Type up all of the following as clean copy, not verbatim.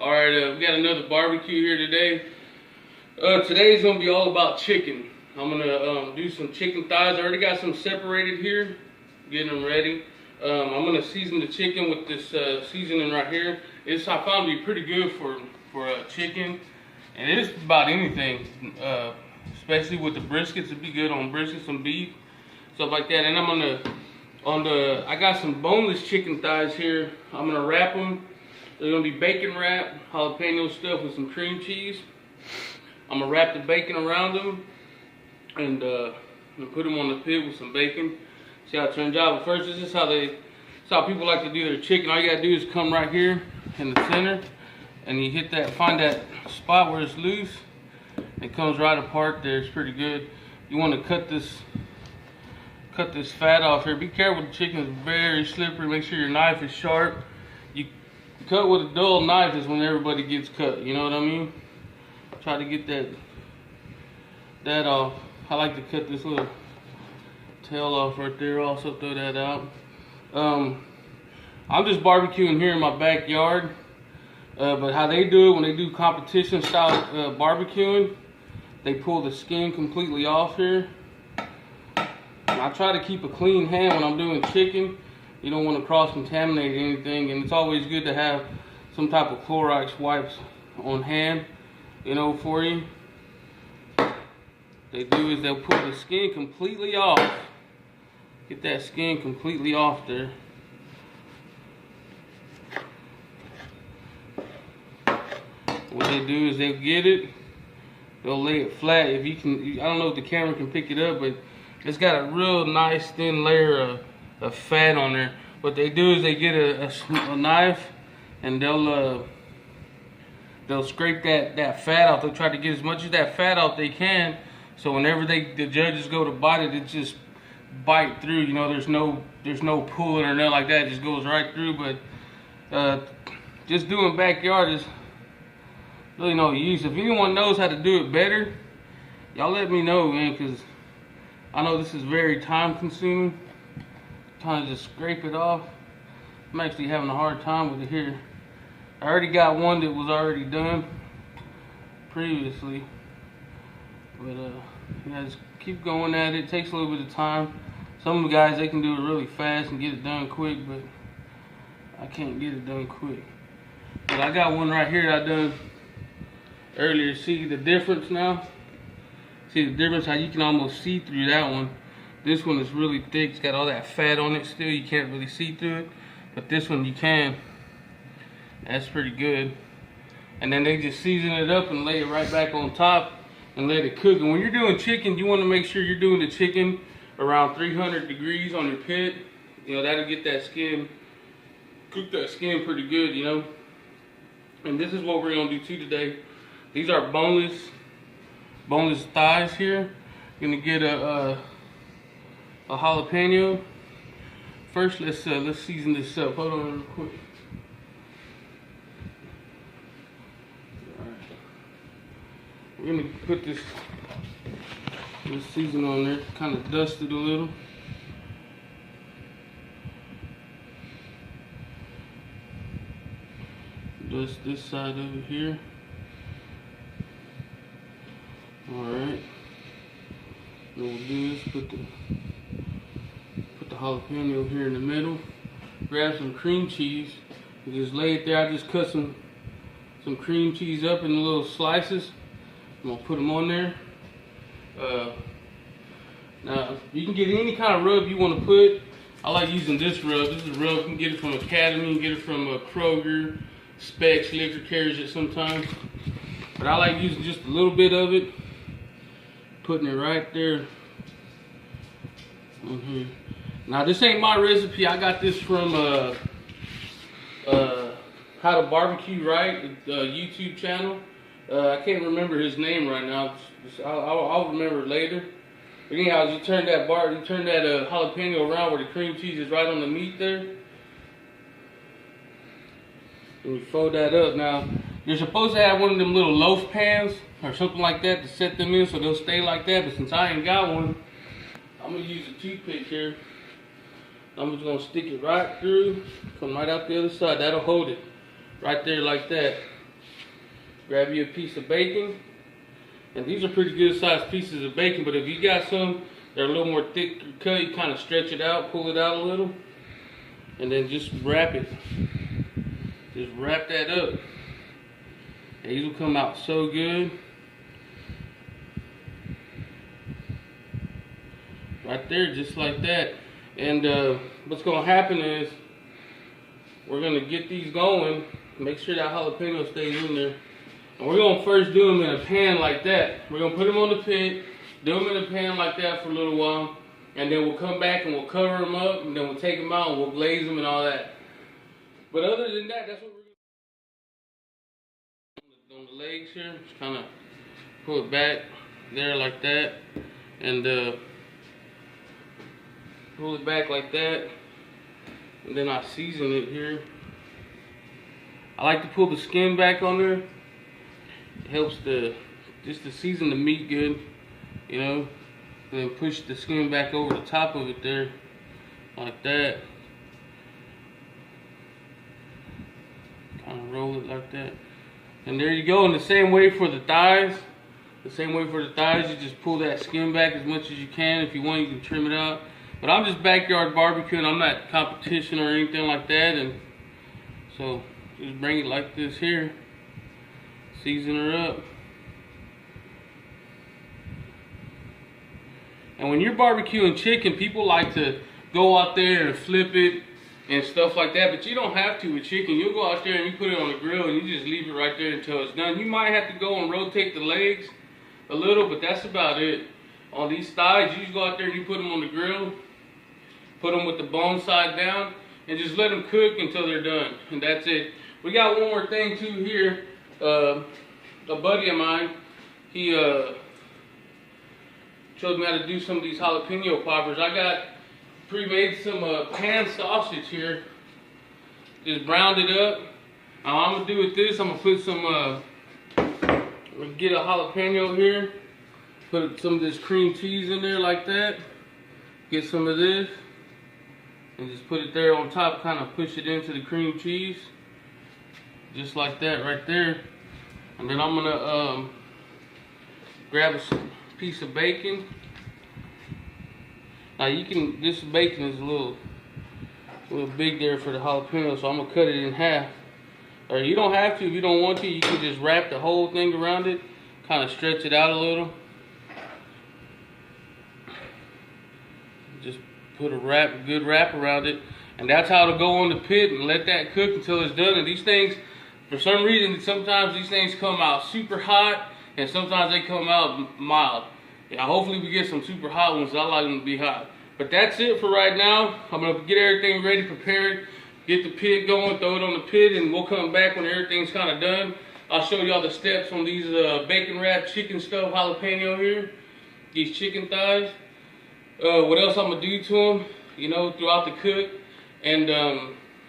Alright, we got another barbecue here today. Today's gonna be all about chicken. I'm gonna do some chicken thighs. I already got some separated here, getting them ready. I'm gonna season the chicken with this seasoning right here. It's I found to be pretty good for chicken, and it is about anything, especially with the briskets. It'd be good on briskets, some beef, stuff like that. And I'm gonna I got some boneless chicken thighs here. I'm gonna wrap them. They're gonna be bacon wrapped, jalapeno stuff with some cream cheese. I'm gonna wrap the bacon around them and put them on the pit with some bacon. See how it turns out. But first, this is how people like to do their chicken. All you gotta do is come right here in the center, and you hit that, find that spot where it's loose. It comes right apart there. It's pretty good. You want to cut this fat off here. Be careful. The chicken is very slippery. Make sure your knife is sharp. You cut with a dull knife is when everybody gets cut. You know what I mean? Try to get that off. I like to cut this little tail off right there. Also throw that out. I'm just barbecuing here in my backyard. But how they do it when they do competition style barbecuing, they pull the skin completely off here. I try to keep a clean hand when I'm doing chicken. You don't want to cross-contaminate anything, and it's always good to have some type of Clorox wipes on hand, you know, for you. They do is they'll pull the skin completely off. Get that skin completely off there. What they do is they'll get it, they'll lay it flat. If you can, I don't know if the camera can pick it up, but it's got a real nice thin layer of fat on there. What they do is they get a knife and they'll scrape that fat off. They'll try to get as much of that fat off they can, so whenever the judges go to bite it, it just bite through. You know, there's no pulling or nothing like that. It just goes right through. But just doing backyard is really no use. If anyone knows how to do it better, y'all let me know, man, because I know this is very time consuming. Trying to just scrape it off. I'm actually having a hard time with it here. I already got one that was already done previously. But yeah, just keep going at it. It takes a little bit of time. Some of the guys, they can do it really fast and get it done quick, but I can't get it done quick. But I got one right here that I done earlier. See the difference now? See the difference, how you can almost see through that one. This one is really thick. It's got all that fat on it still. You can't really see through it. But this one you can. That's pretty good. And then they just season it up and lay it right back on top and let it cook. And when you're doing chicken, you want to make sure you're doing the chicken around 300 degrees on your pit. You know, that'll get that skin, cook that skin pretty good, you know. And this is what we're going to do too today. These are boneless thighs here. You're gonna get a jalapeno. First, let's season this up. Hold on real quick. All right. We're gonna put this season on there. Kind of dust it a little. Dust this side over here. Alright, what we'll do is put the jalapeno here in the middle, grab some cream cheese, and just lay it there. I just cut some cream cheese up in little slices. I'm gonna put them on there. Now, you can get any kind of rub you want to put. I like using this rub. This is a rub. You can get it from Academy, you can get it from Kroger, Specs, Liquor carries it sometimes. But I like using just a little bit of it. Putting it right there on here. Now this ain't my recipe. I got this from How to Barbecue Right, the YouTube channel. I can't remember his name right now. I'll remember it later. But anyhow, you turn that jalapeno around where the cream cheese is right on the meat there, and you fold that up. Now you're supposed to have one of them little loaf pans or something like that to set them in so they'll stay like that. But since I ain't got one, I'm gonna use a toothpick here. I'm just gonna stick it right through, come right out the other side. That'll hold it right there like that. grab you a piece of bacon. And these are pretty good sized pieces of bacon, but if you got some that are a little more thick cut, you kind of stretch it out, pull it out a little, and then just wrap it. Just wrap that up. And these will come out so good. Right there, just like that. And what's gonna happen is we're gonna get these going. Make sure that jalapeno stays in there. And we're gonna first do them in a pan like that. We're gonna put them on the pit, do them in a pan like that for a little while, and then we'll come back and we'll cover them up, and then we'll take them out and we'll glaze them and all that. But other than that, that's what we're gonna do on the legs here. Just kind of pull it back there like that, and pull it back like that, and then I season it here. I like to pull the skin back on there. It helps just to season the meat good, you know. And then push the skin back over the top of it there, like that. Kind of roll it like that. And there you go. And the same way for the thighs. The same way for the thighs, you just pull that skin back as much as you can. If you want, you can trim it out. But I'm just backyard barbecuing. I'm not competition or anything like that. And so just bring it like this here. Season her up. And when you're barbecuing chicken, people like to go out there and flip it and stuff like that. But you don't have to with chicken. You'll go out there and you put it on the grill and you just leave it right there until it's done. You might have to go and rotate the legs a little, but that's about it. On these thighs, you just go out there and you put them on the grill. Put them with the bone side down and just let them cook until they're done. And that's it. We got one more thing too here. A buddy of mine, he showed me how to do some of these jalapeno poppers. I got pre-made some pan sausage here. Just browned it up. Now I'm gonna do with this. I'm gonna put some. We'll get a jalapeno here. Put some of this cream cheese in there like that. Get some of this. And just put it there on top, kind of push it into the cream cheese. Just like that right there. And then I'm gonna grab a piece of bacon. Now you can, this bacon is a little big there for the jalapeno, so I'm gonna cut it in half. Or you don't have to if you don't want to. You can just wrap the whole thing around it, kind of stretch it out a little. Just put a good wrap around it, and that's how it'll go on the pit and let that cook until it's done. And these things, for some reason, sometimes these things come out super hot, and sometimes they come out mild. Yeah, hopefully we get some super hot ones. I like them to be hot. But that's it for right now. I'm gonna get everything ready, prepare it, get the pit going, throw it on the pit, and we'll come back when everything's kind of done. I'll show y'all the steps on these bacon wrapped chicken stuffed jalapeno here, these chicken thighs. What else I'm gonna do to them, you know, throughout the cook, and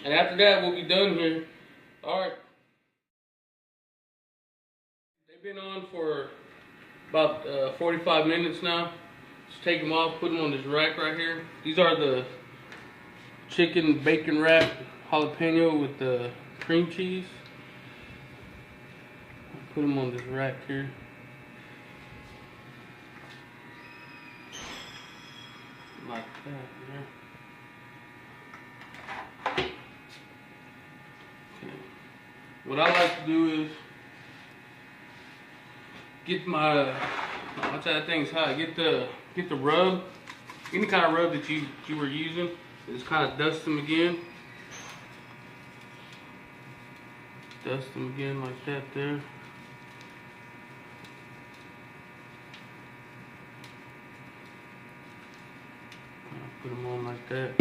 after that we'll be done here. All right. They've been on for about 45 minutes now. Just take them off, put them on this rack right here. These are the chicken bacon wrapped jalapeno with the cream cheese. Put them on this rack here. Like that, yeah. Okay. What I like to do is get my, watch that thing's hot. Get the rub, any kind of rub that you were using. Just kind of dust them again. Dust them again like that there. Put them on like that,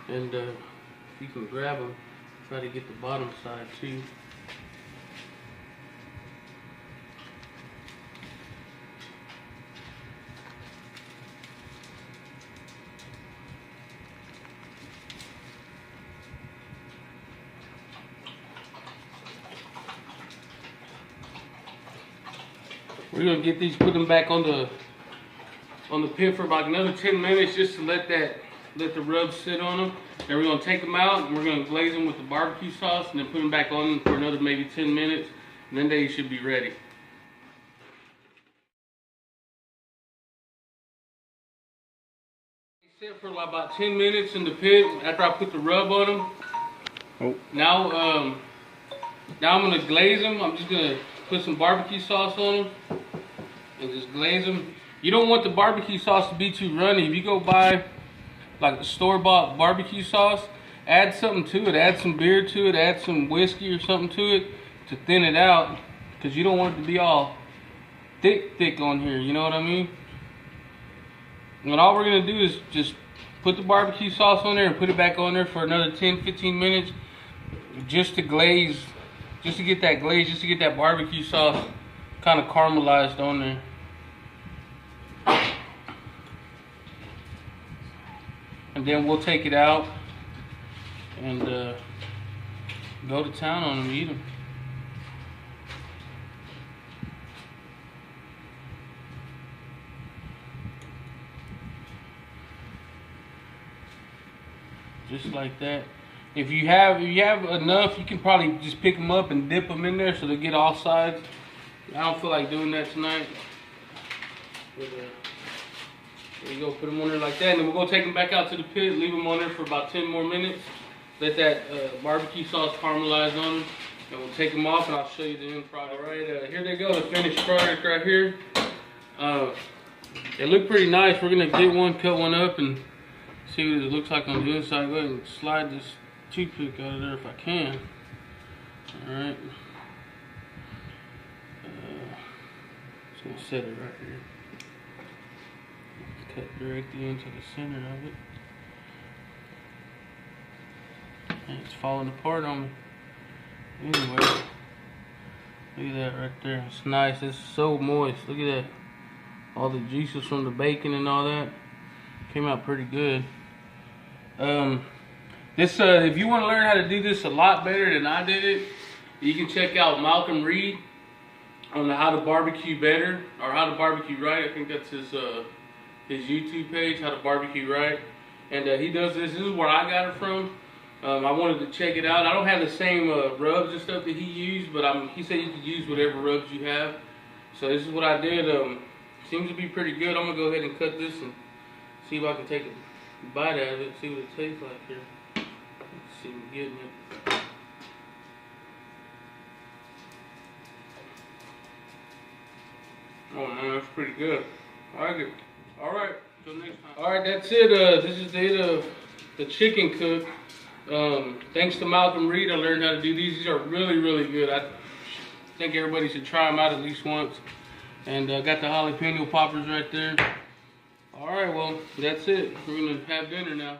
and if you can grab them, try to get the bottom side too. We're gonna get these, put them back on the pit for about another 10 minutes, just to let the rub sit on them. Then we're gonna take them out and we're gonna glaze them with the barbecue sauce, and then put them back on for another maybe 10 minutes, And then they should be ready. Sit for like about 10 minutes in the pit after I put the rub on them. Oh. Now I'm gonna glaze them. I'm just gonna put some barbecue sauce on them and just glaze them. You don't want the barbecue sauce to be too runny. If you go buy like a store-bought barbecue sauce, add something to it. Add some beer to it. Add some whiskey or something to it to thin it out, because you don't want it to be all thick on here. You know what I mean? And all we're gonna do is just put the barbecue sauce on there and put it back on there for another 10-15 minutes, just to glaze, just to get that glaze, just to get that barbecue sauce kind of caramelized on there. And then we'll take it out and go to town on them, eat them. Just like that. If you have enough, you can probably just pick them up and dip them in there so they get all sides. I don't feel like doing that tonight. But, there you go, put them on there like that, and then we're gonna take them back out to the pit, leave them on there for about 10 more minutes. Let that barbecue sauce caramelize on them, and we'll take them off, and I'll show you the end product. All right, here they go, the finished product right here. They look pretty nice. We're gonna get one, cut one up, and see what it looks like on the inside. Go ahead and slide this toothpick out of there if I can. All right. Just gonna set it right here. Cut directly into the center of it. And it's falling apart on me. Anyway, look at that right there. It's nice. It's so moist. Look at that. All the juices from the bacon and all that came out pretty good. If you want to learn how to do this a lot better than I did it, you can check out Malcom Reed on the How to Barbecue Better, or How to Barbecue Right. I think that's his YouTube page, How to Barbecue Right. And he does this. This is where I got it from. I wanted to check it out. I don't have the same rubs and stuff that he used, but he said you could use whatever rubs you have. So this is what I did. Seems to be pretty good. I'm gonna go ahead and cut this and see if I can take a bite out of it, see what it tastes like here. Let's see if we're getting it. Oh man, that's pretty good. I like it. Alright, until next time. Alright, that's it. This is the end of the chicken cook. Thanks to Malcom Reed, I learned how to do these. These are really, really good. I think everybody should try them out at least once. And got the jalapeno poppers right there. Alright, well, that's it. We're going to have dinner now.